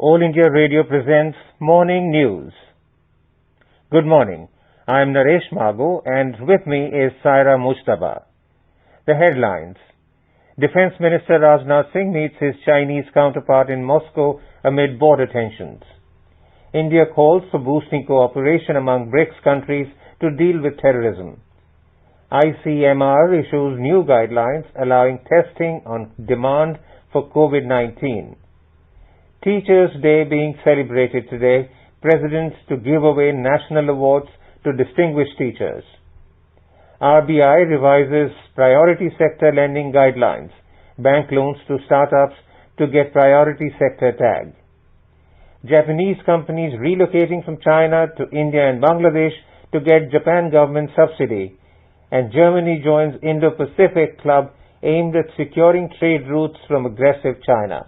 All India Radio presents Morning News. Good morning. I am Naresh Mago and with me is Saira Mujtaba. The headlines. Defense Minister Rajnath Singh meets his Chinese counterpart in Moscow amid border tensions. India calls for boosting cooperation among BRICS countries to deal with terrorism. ICMR issues new guidelines allowing testing on demand for COVID-19. Teachers' Day being celebrated today, presidents to give away national awards to distinguished teachers. RBI revises priority sector lending guidelines, bank loans to startups to get priority sector tag. Japanese companies relocating from China to India and Bangladesh to get Japan government subsidy, and Germany joins Indo-Pacific Club aimed at securing trade routes from aggressive China.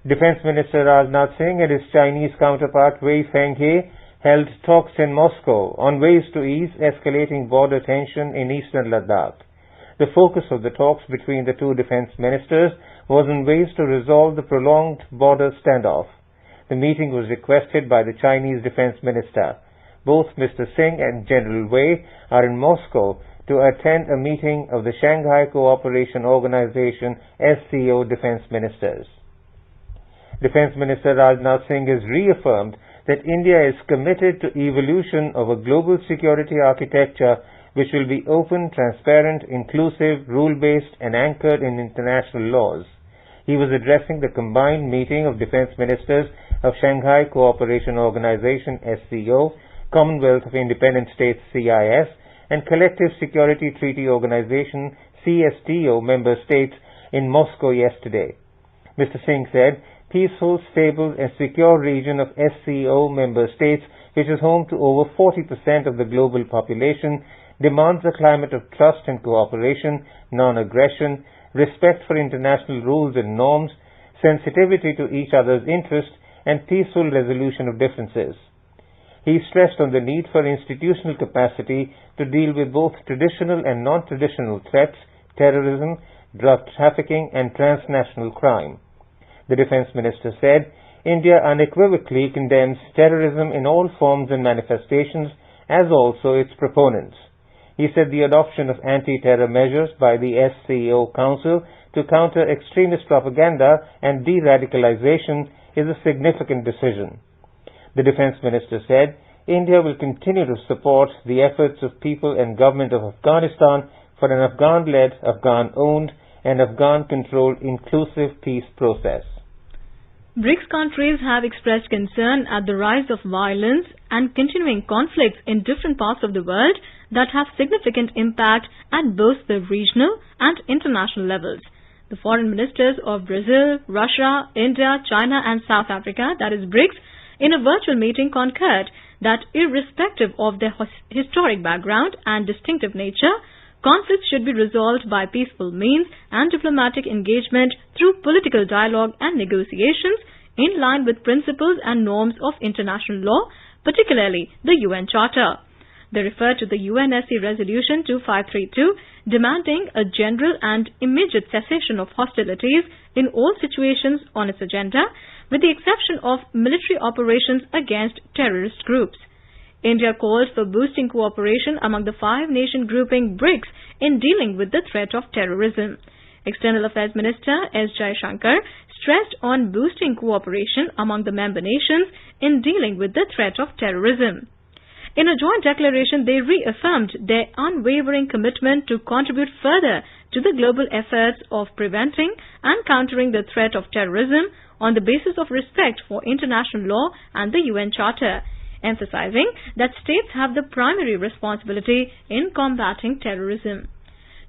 Defense Minister Rajnath Singh and his Chinese counterpart Wei Fenghe held talks in Moscow on ways to ease escalating border tension in eastern Ladakh. The focus of the talks between the two defense ministers was on ways to resolve the prolonged border standoff. The meeting was requested by the Chinese Defense Minister. Both Mr. Singh and General Wei are in Moscow to attend a meeting of the Shanghai Cooperation Organization SCO defense ministers. Defense Minister Rajnath Singh has reaffirmed that India is committed to evolution of a global security architecture which will be open, transparent, inclusive, rule-based and anchored in international laws. He was addressing the combined meeting of defense ministers of Shanghai Cooperation Organization SCO, Commonwealth of Independent States CIS, and Collective Security Treaty Organization CSTO member states in Moscow yesterday. Mr. Singh said, peaceful, stable and secure region of SCO member states, which is home to over 40% of the global population, demands a climate of trust and cooperation, non-aggression, respect for international rules and norms, sensitivity to each other's interests, and peaceful resolution of differences. He stressed on the need for institutional capacity to deal with both traditional and non-traditional threats, terrorism, drug trafficking, and transnational crime. The Defense Minister said, India unequivocally condemns terrorism in all forms and manifestations, as also its proponents. He said the adoption of anti-terror measures by the SCO Council to counter extremist propaganda and de-radicalization is a significant decision. The Defense Minister said, India will continue to support the efforts of people and government of Afghanistan for an Afghan-led, Afghan-owned and Afghan-controlled inclusive peace process. BRICS countries have expressed concern at the rise of violence and continuing conflicts in different parts of the world that have significant impact at both the regional and international levels. The foreign ministers of Brazil, Russia, India, China and South Africa, that is BRICS, in a virtual meeting concurred that irrespective of their historic background and distinctive nature, conflicts should be resolved by peaceful means and diplomatic engagement through political dialogue and negotiations in line with principles and norms of international law, particularly the UN Charter. They refer to the UNSC Resolution 2532 demanding a general and immediate cessation of hostilities in all situations on its agenda, with the exception of military operations against terrorist groups. India called for boosting cooperation among the five-nation grouping BRICS in dealing with the threat of terrorism. External Affairs Minister S. Jaishankar stressed on boosting cooperation among the member nations in dealing with the threat of terrorism. In a joint declaration, they reaffirmed their unwavering commitment to contribute further to the global efforts of preventing and countering the threat of terrorism on the basis of respect for international law and the UN Charter, emphasizing that states have the primary responsibility in combating terrorism.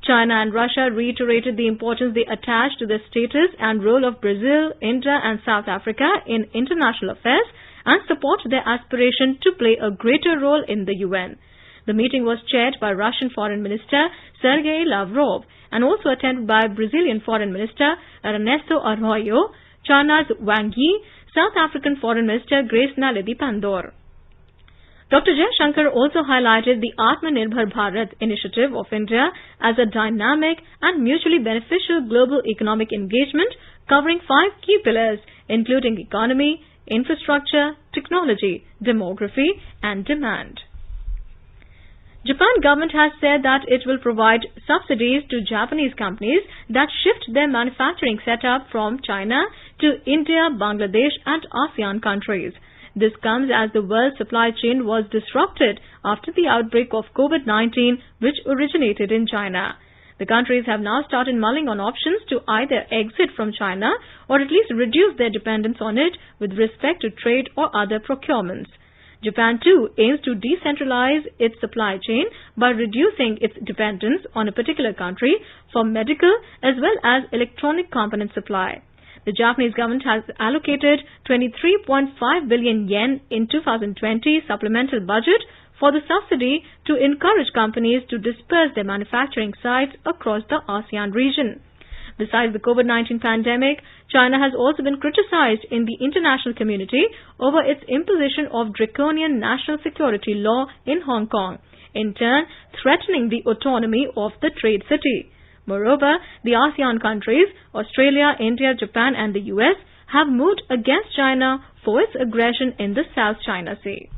China and Russia reiterated the importance they attach to the status and role of Brazil, India and South Africa in international affairs and support their aspiration to play a greater role in the UN. The meeting was chaired by Russian Foreign Minister Sergei Lavrov and also attended by Brazilian Foreign Minister Ernesto Arroyo, China's Wang Yi, South African Foreign Minister Grace Naledi Pandor. Dr. Jaishankar also highlighted the Atmanirbhar Bharat initiative of India as a dynamic and mutually beneficial global economic engagement covering 5 key pillars including economy, infrastructure, technology, demography and demand. Japan government has said that it will provide subsidies to Japanese companies that shift their manufacturing setup from China to India, Bangladesh and ASEAN countries. This comes as the world supply chain was disrupted after the outbreak of COVID-19 which originated in China. The countries have now started mulling on options to either exit from China or at least reduce their dependence on it with respect to trade or other procurements. Japan too aims to decentralize its supply chain by reducing its dependence on a particular country for medical as well as electronic component supply. The Japanese government has allocated 23.5 billion yen in 2020 supplemental budget for the subsidy to encourage companies to disperse their manufacturing sites across the ASEAN region. Besides the COVID-19 pandemic, China has also been criticized in the international community over its imposition of draconian national security law in Hong Kong, in turn threatening the autonomy of the trade city. Moreover, the ASEAN countries, Australia, India, Japan and the US have moved against China for its aggression in the South China Sea.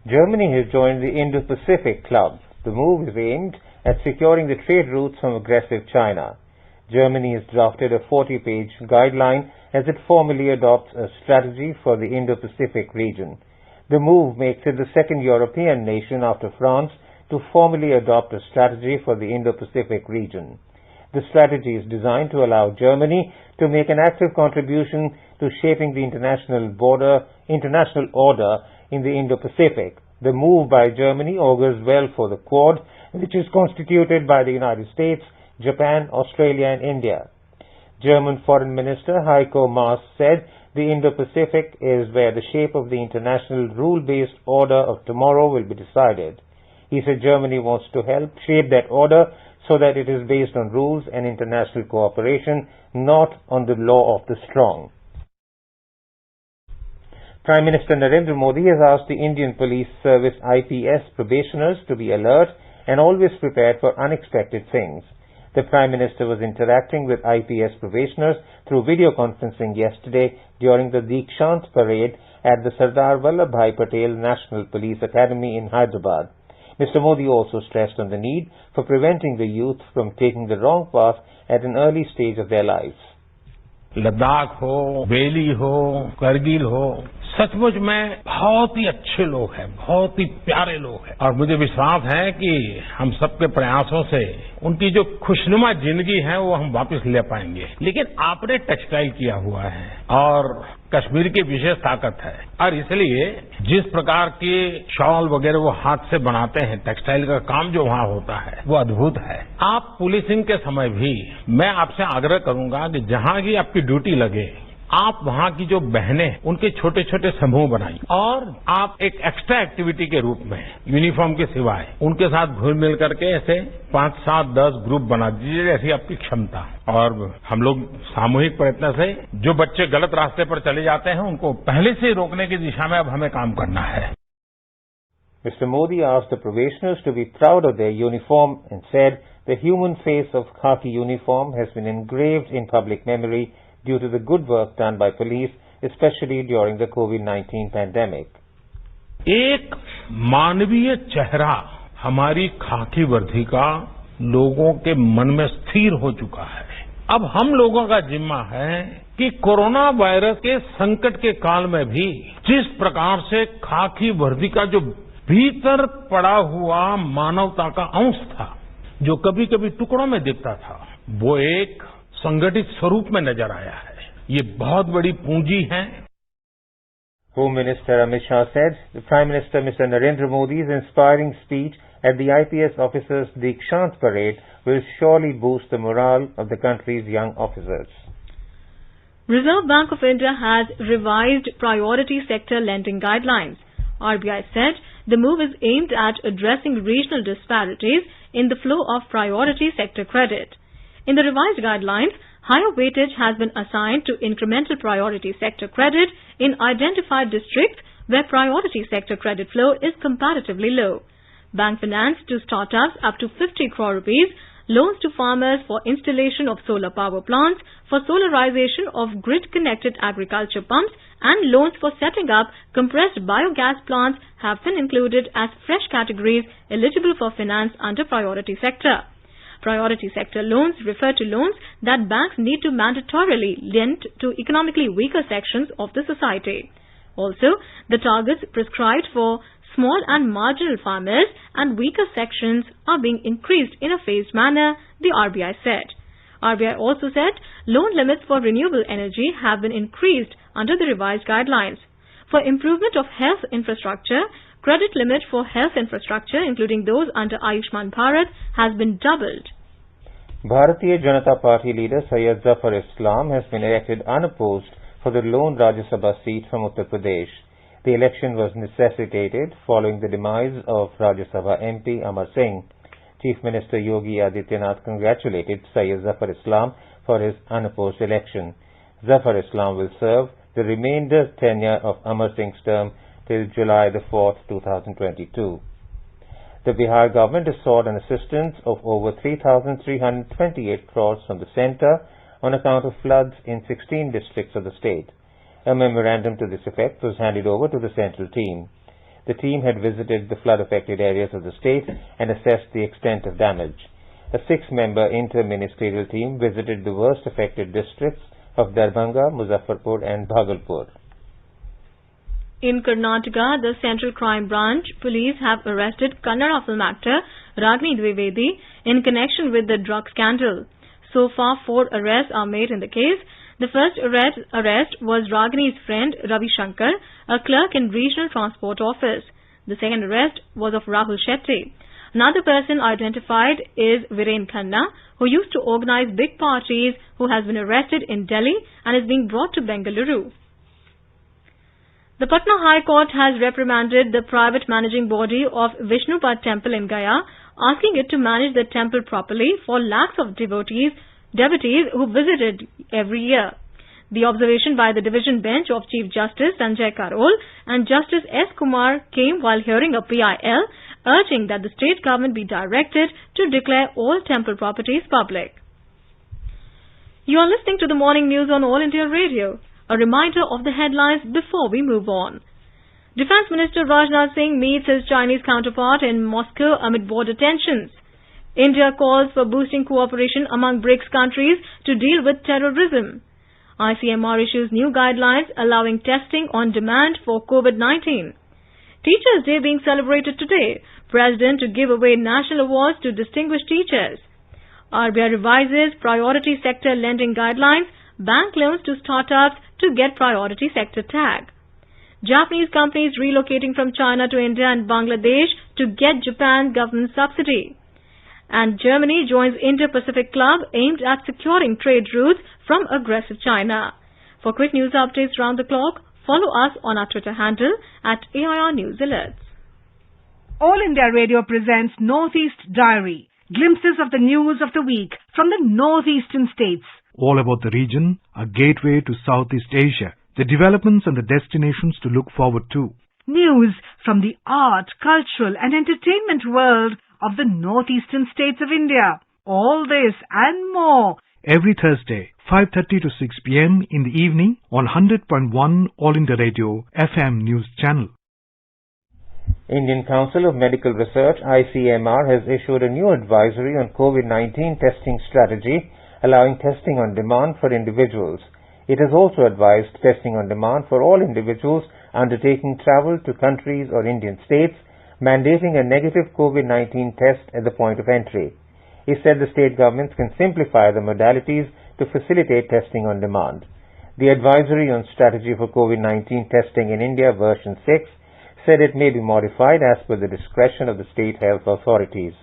Germany has joined the Indo-Pacific Club. The move is aimed at securing the trade routes from aggressive China. Germany has drafted a 40-page guideline as it formally adopts a strategy for the Indo-Pacific region. The move makes it the second European nation after France to formally adopt a strategy for the Indo-Pacific region. The strategy is designed to allow Germany to make an active contribution to shaping the international order in the Indo-Pacific. The move by Germany augurs well for the Quad, which is constituted by the United States, Japan, Australia and India. German Foreign Minister Heiko Maas said the Indo-Pacific is where the shape of the international rule-based order of tomorrow will be decided. He said Germany wants to help shape that order so that it is based on rules and international cooperation, not on the law of the strong. Prime Minister Narendra Modi has asked the Indian Police Service IPS probationers to be alert and always prepared for unexpected things. The Prime Minister was interacting with IPS probationers through video conferencing yesterday during the Deekshant parade at the Sardar Vallabhbhai Patel National Police Academy in Hyderabad. Mr. Modi also stressed on the need for preventing the youth from taking the wrong path at an early stage of their lives. Ladakh हो, बेली हो, करगिल हो, सचमुच में बहुत ही अच्छे लोग हैं, बहुत ही प्यारे लोग हैं और मुझे विश्वास है कि हम सबके प्रयासों से उनकी जो खुशनुमा जिंदगी है वो हम वापस ले पाएंगे। लेकिन आपने टेक्सटाइल किया हुआ है और कश्मीर की विशेष ताकत है और इसलिए जिस प्रकार के शॉल वगैरह वो हाथ से बनाते हैं, टेक्सटाइल का काम जो वहां होता है वो अद्भुत है। आप पुलिसिंग के समय भी मैं आपसे आग्रह करूंगा कि जहां की आपकी ड्यूटी लगे आप वहां की जो बहनें उनके छोटे छोटे समूह बनाइए और आप एक एक्स्ट्रा एक्टिविटी के रूप में यूनिफॉर्म के सिवाय उनके साथ घुल मिल करके ऐसे 5, 7, 10 ग्रुप बना दीजिए जैसी आपकी क्षमता। और हम लोग सामूहिक प्रयत्न से जो बच्चे गलत रास्ते पर चले जाते हैं उनको पहले से रोकने की दिशा में अब हमें काम करना है। Mr. Modi asked the probationers to be proud of their uniform and said the human face of khaki uniform has been engraved in public memory due to the good work done by police, especially during the COVID-19 pandemic. एक मानवीय चेहरा हमारी खाकी वर्दी का लोगों के मन में स्थिर हो चुका है। अब हम लोगों का जिम्मा है कि कोरोना वायरस के संकट के काल में भी जिस प्रकार से खाकी वर्दी का जो भीतर पड़ा हुआ मानवता का अंश था, जो कभी कभी टुकड़ों में दिखता था, वो एक संगठित स्वरूप में नजर आया है। ये बहुत बड़ी पूंजी है। Home Minister Amit Shah said the Prime Minister Mr. Narendra Modi's inspiring speech at the IPS officers' Deekshant parade will surely boost the morale of the country's young officers. Reserve Bank of India has revised priority sector lending guidelines. RBI said the move is aimed at addressing regional disparities in the flow of priority sector credit. In the revised guidelines, higher weightage has been assigned to incremental priority sector credit in identified districts where priority sector credit flow is comparatively low. Bank finance to startups up to 50 crore rupees, loans to farmers for installation of solar power plants, for solarization of grid-connected agriculture pumps, and loans for setting up compressed biogas plants have been included as fresh categories eligible for finance under priority sector. Priority sector loans refer to loans that banks need to mandatorily lend to economically weaker sections of the society. Also, the targets prescribed for small and marginal farmers and weaker sections are being increased in a phased manner, the RBI said. RBI also said loan limits for renewable energy have been increased under the revised guidelines. For improvement of health infrastructure, credit limit for health infrastructure, including those under Ayushman Bharat, has been doubled. Bharatiya Janata Party leader Syed Zafar Islam has been elected unopposed for the lone Rajya Sabha seat from Uttar Pradesh. The election was necessitated following the demise of Rajya Sabha MP Amar Singh. Chief Minister Yogi Adityanath congratulated Syed Zafar Islam for his unopposed election. Zafar Islam will serve the remainder tenure of Amar Singh's term till July 4, 2022. The Bihar government has sought an assistance of over 3,328 crores from the centre on account of floods in 16 districts of the state. A memorandum to this effect was handed over to the central team. The team had visited the flood-affected areas of the state and assessed the extent of damage. A 6-member inter-ministerial team visited the worst-affected districts of Darbhanga, Muzaffarpur and Bhagalpur. In Karnataka, the Central Crime Branch police have arrested Kannada film actor Ragini Dwivedi in connection with the drug scandal. So far, 4 arrests are made in the case. The first arrest was Ragini's friend Ravi Shankar, a clerk in Regional Transport Office. The second arrest was of Rahul Shetty. Another person identified is Viren Khanna, who used to organize big parties, who has been arrested in Delhi and is being brought to Bengaluru. The Patna High Court has reprimanded the private managing body of Vishnupad Temple in Gaya, asking it to manage the temple properly for lakhs of devotees who visited every year. The observation by the division bench of Chief Justice Sanjay Karol and Justice S. Kumar came while hearing a PIL urging that the state government be directed to declare all temple properties public. You are listening to the morning news on All India Radio. A reminder of the headlines before we move on. Defence Minister Rajnath Singh meets his Chinese counterpart in Moscow amid border tensions. India calls for boosting cooperation among BRICS countries to deal with terrorism. ICMR issues new guidelines allowing testing on demand for COVID-19. Teachers' Day being celebrated today. President to give away national awards to distinguished teachers. RBI revises priority sector lending guidelines, bank loans to startups to get priority sector tag. Japanese companies relocating from China to India and Bangladesh to get Japan government subsidy. And Germany joins Indo-Pacific Club aimed at securing trade routes from aggressive China. For quick news updates round the clock, follow us on our Twitter handle at AIR News Alerts. All India Radio presents Northeast Diary, glimpses of the news of the week from the northeastern states. All about the region, a gateway to Southeast Asia, the developments and the destinations to look forward to. News from the art, cultural and entertainment world of the northeastern states of India. All this and more. Every Thursday, 5:30 to 6 p.m. in the evening on 100.1 All India Radio FM News Channel. Indian Council of Medical Research ICMR has issued a new advisory on COVID-19 testing strategy, allowing testing on demand for individuals. It has also advised testing on demand for all individuals undertaking travel to countries or Indian states, mandating a negative COVID-19 test at the point of entry. He said the state governments can simplify the modalities to facilitate testing on demand. The advisory on strategy for COVID-19 testing in India version 6 said it may be modified as per the discretion of the state health authorities.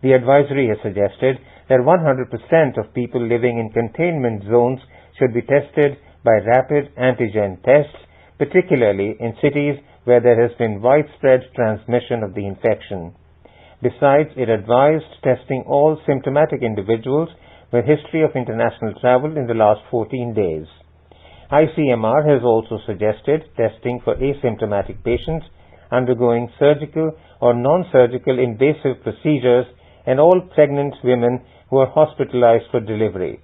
The advisory has suggested that 100% of people living in containment zones should be tested by rapid antigen tests, particularly in cities where there has been widespread transmission of the infection. Besides, it advised testing all symptomatic individuals with history of international travel in the last 14 days. ICMR has also suggested testing for asymptomatic patients undergoing surgical or non-surgical invasive procedures and all pregnant women who are hospitalized for delivery.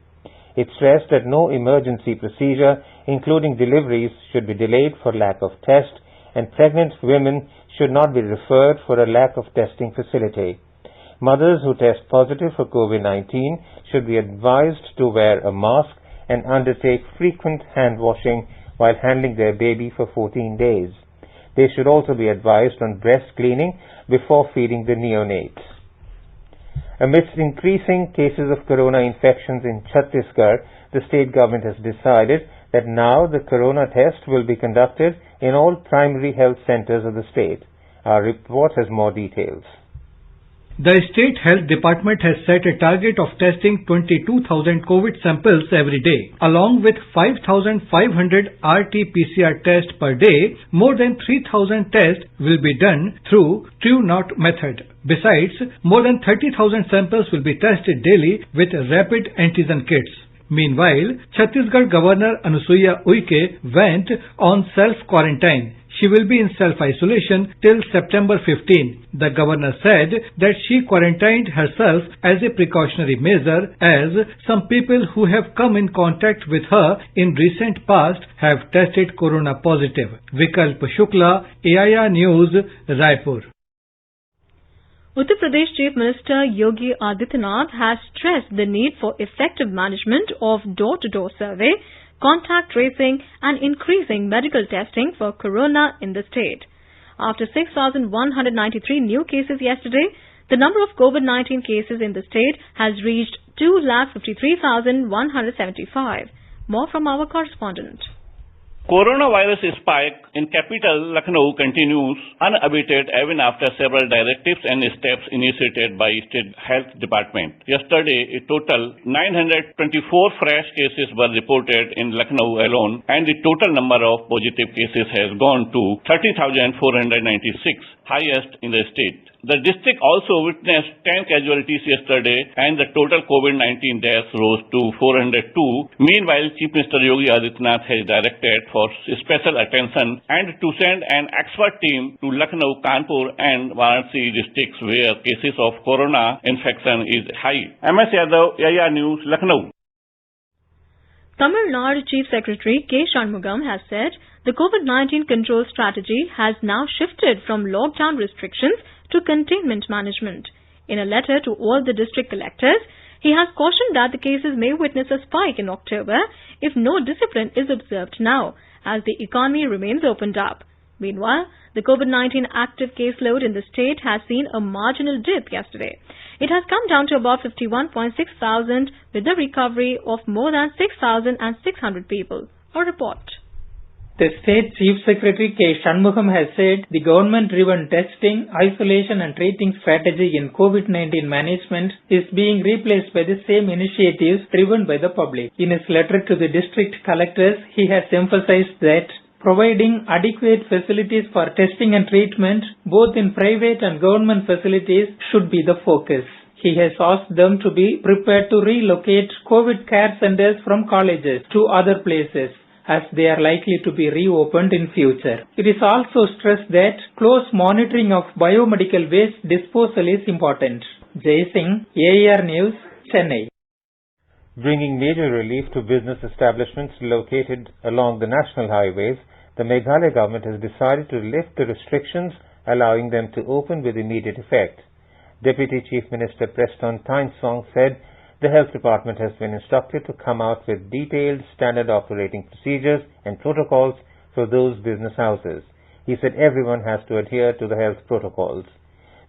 It stressed that no emergency procedure, including deliveries, should be delayed for lack of test, and pregnant women should not be referred for a lack of testing facility. Mothers who test positive for COVID-19 should be advised to wear a mask and undertake frequent hand washing while handling their baby for 14 days. They should also be advised on breast cleaning before feeding the neonates. Amidst increasing cases of corona infections in Chhattisgarh, the state government has decided that now the corona test will be conducted in all primary health centers of the state. Our report has more details. The State Health Department has set a target of testing 22,000 COVID samples every day. Along with 5,500 RT-PCR tests per day, more than 3,000 tests will be done through True-Not method. Besides, more than 30,000 samples will be tested daily with rapid antigen kits. Meanwhile, Chhattisgarh Governor Anusuya Uike went on self-quarantine. She will be in self-isolation till September 15. The governor said that she quarantined herself as a precautionary measure as some people who have come in contact with her in recent past have tested corona positive. Vikalp Shukla, AIR News, Raipur. Uttar Pradesh Chief Minister Yogi Adityanath has stressed the need for effective management of door-to-door survey, contact tracing and increasing medical testing for corona in the state. After 6,193 new cases yesterday, the number of COVID-19 cases in the state has reached 2,53,175. More from our correspondent. Coronavirus spike in capital Lucknow continues unabated even after several directives and steps initiated by State Health Department. Yesterday, a total 924 fresh cases were reported in Lucknow alone, and the total number of positive cases has gone to 30,496, highest in the state. The district also witnessed 10 casualties yesterday, and the total COVID-19 deaths rose to 402. Meanwhile, Chief Minister Yogi Adityanath has directed for special attention and to send an expert team to Lucknow, Kanpur and Varanasi districts where cases of corona infection is high. MS Yadav, AIR News, Lucknow. Tamil Nadu Chief Secretary K. Shanmugam has said the COVID-19 control strategy has now shifted from lockdown restrictions to containment management. In a letter to all the district collectors, he has cautioned that the cases may witness a spike in October if no discipline is observed now, as the economy remains opened up. Meanwhile, the COVID-19 active caseload in the state has seen a marginal dip yesterday. It has come down to about 51.6 thousand with a recovery of more than 6,600 people. A report. The State Chief Secretary K. Shanmugam has said the government-driven testing, isolation and treating strategy in COVID-19 management is being replaced by the same initiatives driven by the public. In his letter to the district collectors, he has emphasized that providing adequate facilities for testing and treatment, both in private and government facilities, should be the focus. He has asked them to be prepared to relocate COVID care centers from colleges to other places, as they are likely to be reopened in future. It is also stressed that close monitoring of biomedical waste disposal is important. Jai Singh, AIR News, Chennai. Bringing major relief to business establishments located along the national highways, the Meghalaya government has decided to lift the restrictions, allowing them to open with immediate effect. Deputy Chief Minister Preston Tynesong said the Health Department has been instructed to come out with detailed standard operating procedures and protocols for those business houses. He said everyone has to adhere to the health protocols.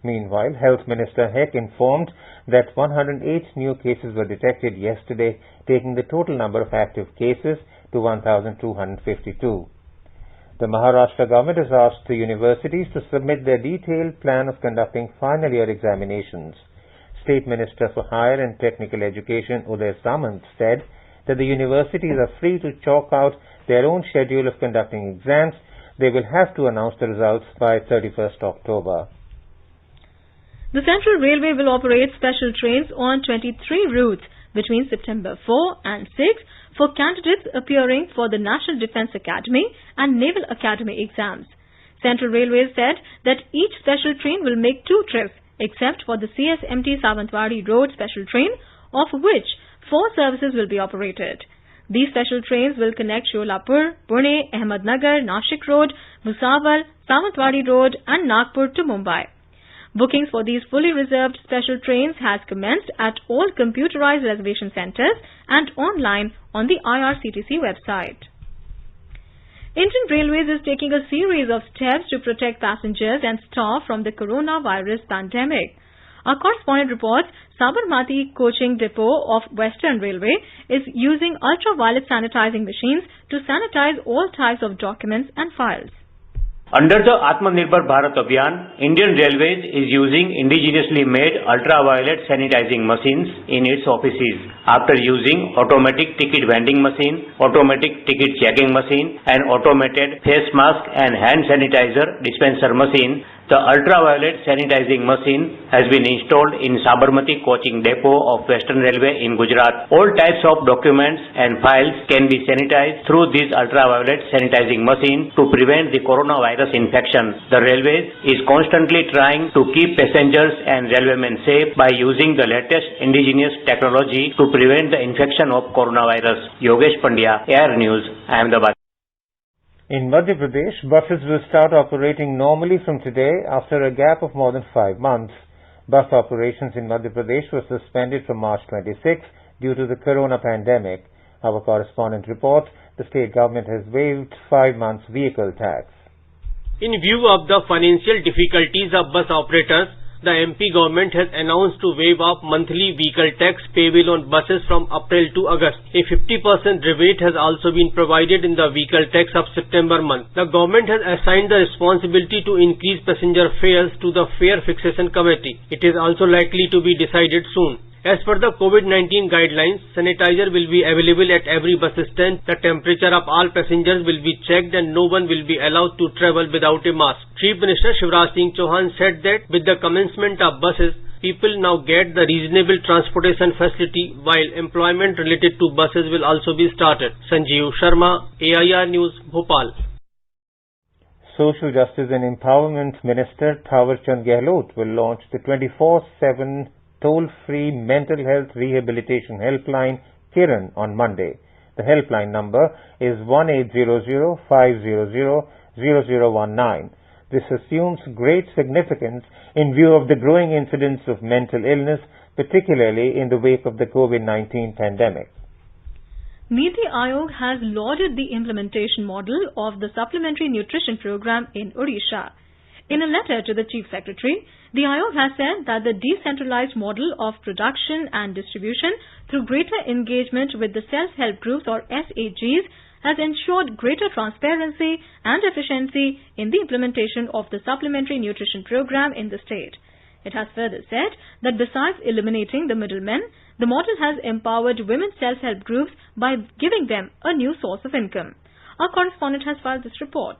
Meanwhile, Health Minister Hek informed that 108 new cases were detected yesterday, taking the total number of active cases to 1,252. The Maharashtra government has asked the universities to submit their detailed plan of conducting final year examinations. State Minister for Higher and Technical Education Uday Samant said that the universities are free to chalk out their own schedule of conducting exams. They will have to announce the results by 31st October. The Central Railway will operate special trains on 23 routes between September 4 and 6 for candidates appearing for the National Defence Academy and Naval Academy exams. Central Railways said that each special train will make 2 trips, except for the CSMT Sawantwadi Road special train, of which 4 services will be operated. These special trains will connect Sholapur, Pune, Ahmednagar, Nashik Road, Bhusawal, Sawantwadi Road and Nagpur to Mumbai. Bookings for these fully reserved special trains has commenced at all computerized reservation centres and online on the IRCTC website. Indian Railways is taking a series of steps to protect passengers and staff from the coronavirus pandemic. Our correspondent reports Sabarmati Coaching Depot of Western Railway is using ultraviolet sanitizing machines to sanitize all types of documents and files. Under the Atmanirbhar Bharat Abhiyan, Indian Railways is using indigenously made ultraviolet sanitizing machines in its offices. After using automatic ticket vending machine, automatic ticket checking machine and automated face mask and hand sanitizer dispenser machine, the ultraviolet sanitizing machine has been installed in Sabarmati Coaching Depot of Western Railway in Gujarat. All types of documents and files can be sanitized through this ultraviolet sanitizing machine to prevent the coronavirus infection. The Railways is constantly trying to keep passengers and railwaymen safe by using the latest indigenous technology to prevent the infection of coronavirus. Yogesh Pandya, Air News, Ahmedabad. In Madhya Pradesh, buses will start operating normally from today after a gap of more than 5 months. Bus operations in Madhya Pradesh were suspended from March 26 due to the corona pandemic. Our correspondent reports the state government has waived 5 months vehicle tax. In view of the financial difficulties of bus operators, the MP government has announced to waive off monthly vehicle tax payable on buses from April to August. A 50% rebate has also been provided in the vehicle tax of September month. The government has assigned the responsibility to increase passenger fares to the Fare Fixation Committee. It is also likely to be decided soon. As per the COVID-19 guidelines, sanitizer will be available at every bus stand. The temperature of all passengers will be checked and no one will be allowed to travel without a mask. Chief Minister Shivraj Singh Chauhan said that with the commencement of buses, people now get the reasonable transportation facility while employment related to buses will also be started. Sanjeev Sharma, AIR News, Bhopal. Social Justice and Empowerment Minister Thawar Chand Gehlot will launch the 24/7 toll-free mental health rehabilitation helpline Kiran on Monday. The helpline number is 1800-500-0019. This assumes great significance in view of the growing incidence of mental illness, particularly in the wake of the COVID-19 pandemic. Niti Aayog has lauded the implementation model of the supplementary nutrition program in Odisha. In a letter to the Chief Secretary, the Aayog has said that the decentralized model of production and distribution through greater engagement with the self-help groups or SHGs has ensured greater transparency and efficiency in the implementation of the supplementary nutrition program in the state. It has further said that besides eliminating the middlemen, the model has empowered women's self-help groups by giving them a new source of income. Our correspondent has filed this report.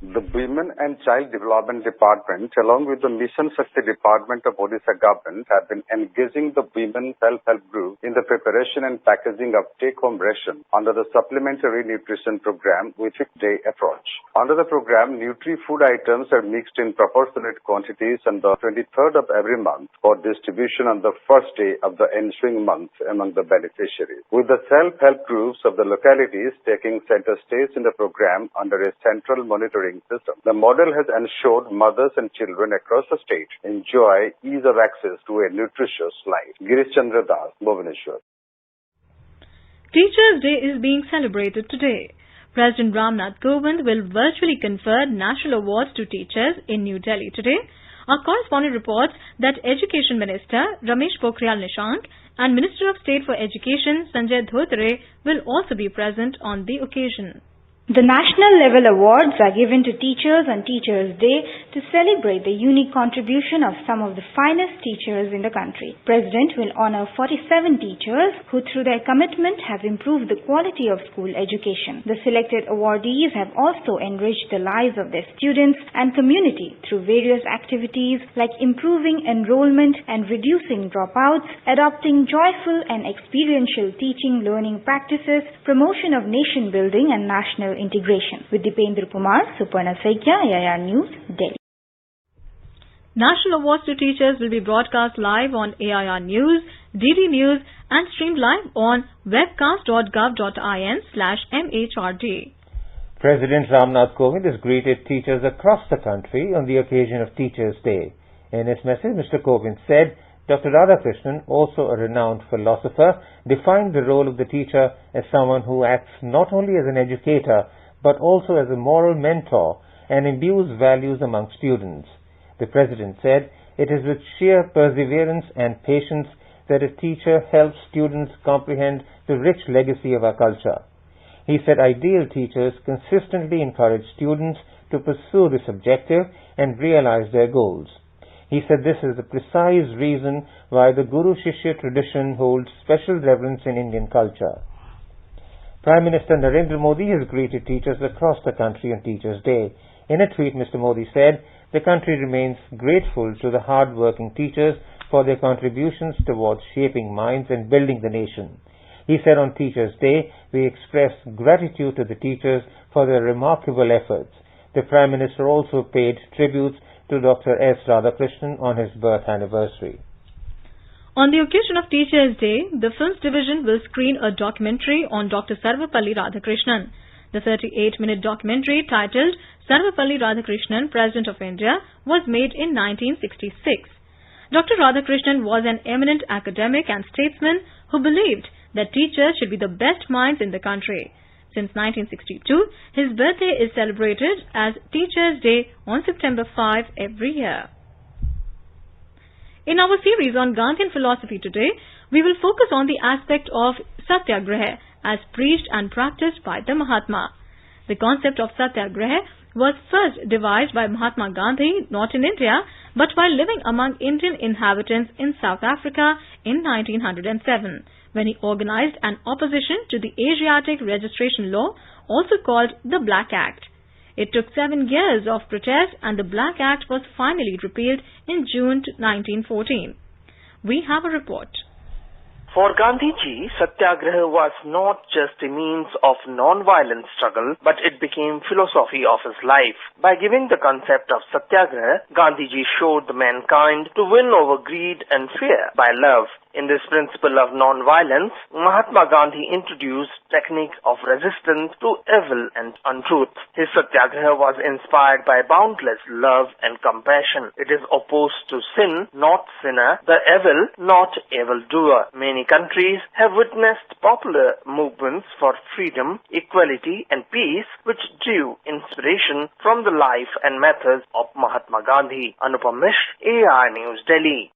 The Women and Child Development Department, along with the Mission Shakti Department of Odisha government, have been engaging the women self-help group in the preparation and packaging of take-home ration under the supplementary nutrition program with a day approach. Under the program, nutri-food items are mixed in proportionate quantities on the 23rd of every month for distribution on the first day of the ensuing month among the beneficiaries. With the self-help groups of the localities taking center stage in the program under a central monitoring system, the model has ensured mothers and children across the state enjoy ease of access to a nutritious life. Girish Chandra Das, Bhubaneswar. Teachers' Day is being celebrated today. President Ramnath Kovind will virtually confer national awards to teachers in New Delhi today. Our correspondent reports that Education Minister Ramesh Pokhriyal Nishank and Minister of State for Education Sanjay Dhotre will also be present on the occasion. The national level awards are given to teachers on Teachers' Day to celebrate the unique contribution of some of the finest teachers in the country. President will honor 47 teachers who through their commitment have improved the quality of school education. The selected awardees have also enriched the lives of their students and community through various activities like improving enrollment and reducing dropouts, adopting joyful and experiential teaching learning practices, promotion of nation building and national integration. With Dipendra Kumar, Suparna Saikia, AIR News, Delhi. National awards to teachers will be broadcast live on AIR News, DD News and streamed live on webcast.gov.in/MHRD. President Ramnath Kovind has greeted teachers across the country on the occasion of Teachers' Day. In his message, Mr. Kovind said, Dr. Radhakrishnan, also a renowned philosopher, defined the role of the teacher as someone who acts not only as an educator but also as a moral mentor and imbues values among students. The President said, it is with sheer perseverance and patience that a teacher helps students comprehend the rich legacy of our culture. He said ideal teachers consistently encourage students to pursue this objective and realize their goals. He said this is the precise reason why the Guru Shishya tradition holds special reverence in Indian culture. Prime Minister Narendra Modi has greeted teachers across the country on Teachers' Day. In a tweet, Mr. Modi said, the country remains grateful to the hard-working teachers for their contributions towards shaping minds and building the nation. He said on Teachers' Day, we express gratitude to the teachers for their remarkable efforts. The Prime Minister also paid tributes to Dr. S. Radhakrishnan on his birth anniversary. On the occasion of Teachers' Day, the Films Division will screen a documentary on Dr. Sarvepalli Radhakrishnan. The 38-minute documentary titled Sarvepalli Radhakrishnan, President of India, was made in 1966. Dr. Radhakrishnan was an eminent academic and statesman who believed that teachers should be the best minds in the country. Since 1962, his birthday is celebrated as Teachers' Day on September 5 every year. In our series on Gandhian philosophy today, we will focus on the aspect of Satyagraha as preached and practiced by the Mahatma. The concept of Satyagraha was first devised by Mahatma Gandhi not in India but while living among Indian inhabitants in South Africa in 1907. When he organized an opposition to the Asiatic Registration Law, also called the Black Act. It took 7 years of protest and the Black Act was finally repealed in June 1914. We have a report. For Gandhiji, Satyagraha was not just a means of non-violent struggle, but it became philosophy of his life. By giving the concept of Satyagraha, Gandhiji showed the mankind to win over greed and fear by love. In this principle of non-violence, Mahatma Gandhi introduced technique of resistance to evil and untruth. His Satyagraha was inspired by boundless love and compassion. It is opposed to sin, not sinner, the evil, not evildoer. Many countries have witnessed popular movements for freedom, equality and peace which drew inspiration from the life and methods of Mahatma Gandhi. Anupam Mishra, AIR News, Delhi.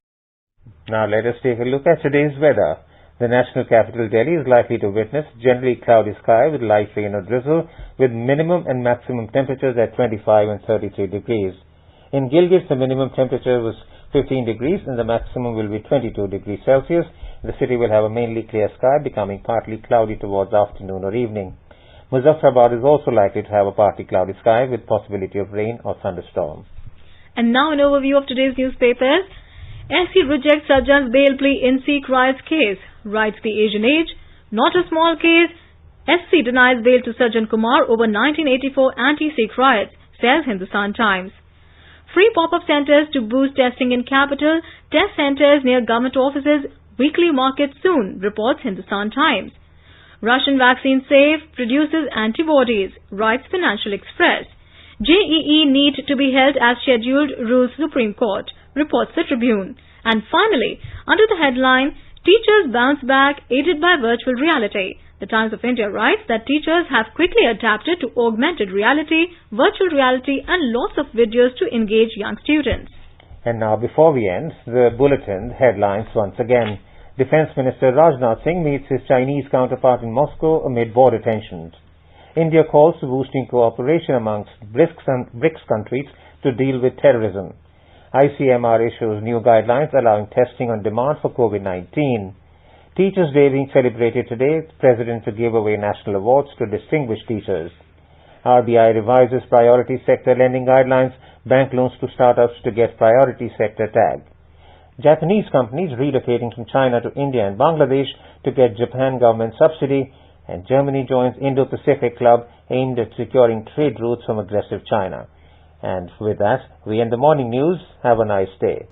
Now let us take a look at today's weather. The national capital Delhi is likely to witness generally cloudy sky with light rain or drizzle with minimum and maximum temperatures at 25 and 33 degrees. In Gilgit, the minimum temperature was 15 degrees and the maximum will be 22 degrees Celsius. The city will have a mainly clear sky becoming partly cloudy towards afternoon or evening. Muzaffarabad is also likely to have a partly cloudy sky with possibility of rain or thunderstorm. And now an overview of today's newspapers. SC rejects Sajjan's bail plea in Sikh riots case, writes the Asian Age. Not a small case. SC denies bail to Sajjan Kumar over 1984 anti-Sikh riots, says Hindustan Times. Free pop-up centers to boost testing in capital. Test centers near government offices. Weekly market soon, reports Hindustan Times. Russian vaccine safe, produces antibodies, writes Financial Express. JEE need to be held as scheduled, rules Supreme Court, reports the Tribune. And finally, under the headline, Teachers bounce back aided by virtual reality. The Times of India writes that teachers have quickly adapted to augmented reality, virtual reality and lots of videos to engage young students. And now before we end, the bulletin headlines once again. Defence Minister Rajnath Singh meets his Chinese counterpart in Moscow amid border tensions. India calls for boosting cooperation amongst BRICS countries to deal with terrorism. ICMR issues new guidelines allowing testing on demand for COVID-19. Teachers' Day being celebrated today, the President to give away national awards to distinguished teachers. RBI revises priority sector lending guidelines, bank loans to startups to get priority sector tag. Japanese companies relocating from China to India and Bangladesh to get Japan government subsidy, and Germany joins Indo-Pacific Club aimed at securing trade routes from aggressive China. And with that, we end the morning news. Have a nice day.